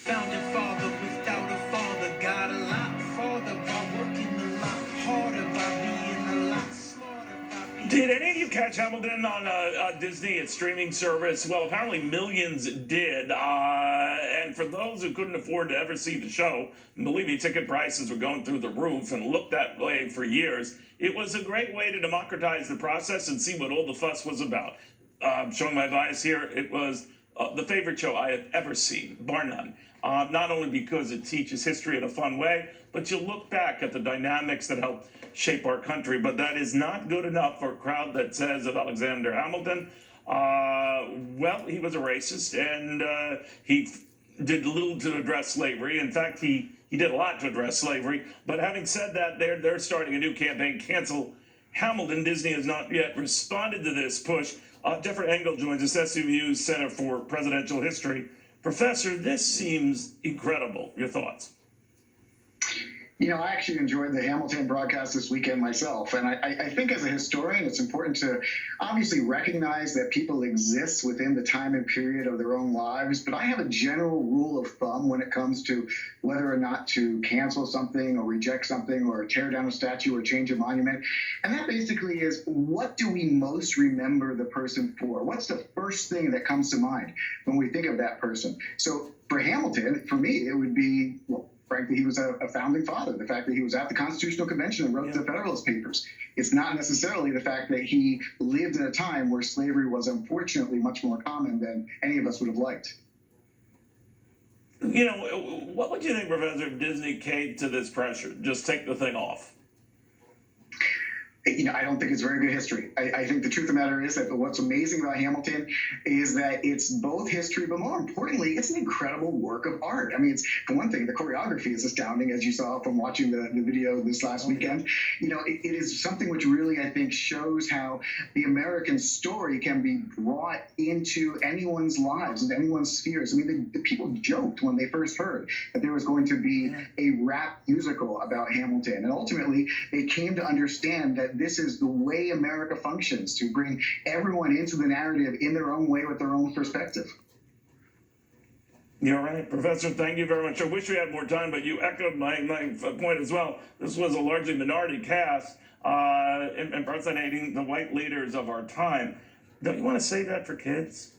Founding father without a father, got a lot farther by working a lot harder, by being a lot smarter. Did any of you catch Hamilton on Disney, its streaming service? Well, apparently millions did. And for those who couldn't afford to ever see the show, believe me, ticket prices were going through the roof and looked that way for years. It was a great way to democratize the process and see what all the fuss was about. Showing my bias here, it was the favorite show I have ever seen, bar none. Not only because it teaches history in a fun way, but you look back at the dynamics that helped shape our country. But that is not good enough for a crowd that says of Alexander Hamilton, well, he was a racist and he did little to address slavery. In fact, he did a lot to address slavery. But having said that, they're starting a new campaign, Cancel Hamilton. Disney has not yet responded to this push. Jeffrey Engel joins us, SUU's Center for Presidential History. Professor, this seems incredible. Your thoughts? You know, I actually enjoyed the Hamilton broadcast this weekend myself. And I think as a historian, it's important to obviously recognize that people exist within the time and period of their own lives. But I have a general rule of thumb when it comes to whether or not to cancel something or reject something or tear down a statue or change a monument. And that basically is, what do we most remember the person for? What's the first thing that comes to mind when we think of that person? So for Hamilton, for me, it would be, well, frankly, he was a founding father. The fact that he was at the Constitutional Convention and wrote the Federalist Papers. It's not necessarily the fact that he lived in a time where slavery was unfortunately much more common than any of us would have liked. You know, what would you think, Professor, if Disney caved to this pressure? Just take the thing off. You know, I don't think it's very good history. I think the truth of the matter is that what's amazing about Hamilton is that it's both history, but more importantly, it's an incredible work of art. I mean, it's, for one thing, the choreography is astounding, as you saw from watching the video this last weekend. You know, it is something which really, I think, shows how the American story can be brought into anyone's lives, into anyone's spheres. I mean, the people joked when they first heard that there was going to be a rap musical about Hamilton. And ultimately, they came to understand that this is the way America functions, to bring everyone into the narrative in their own way with their own perspective. You're right, Professor. Thank you very much. I wish we had more time, but you echoed my point as well. This was a largely minority cast impersonating the white leaders of our time. Don't you want to say that for kids?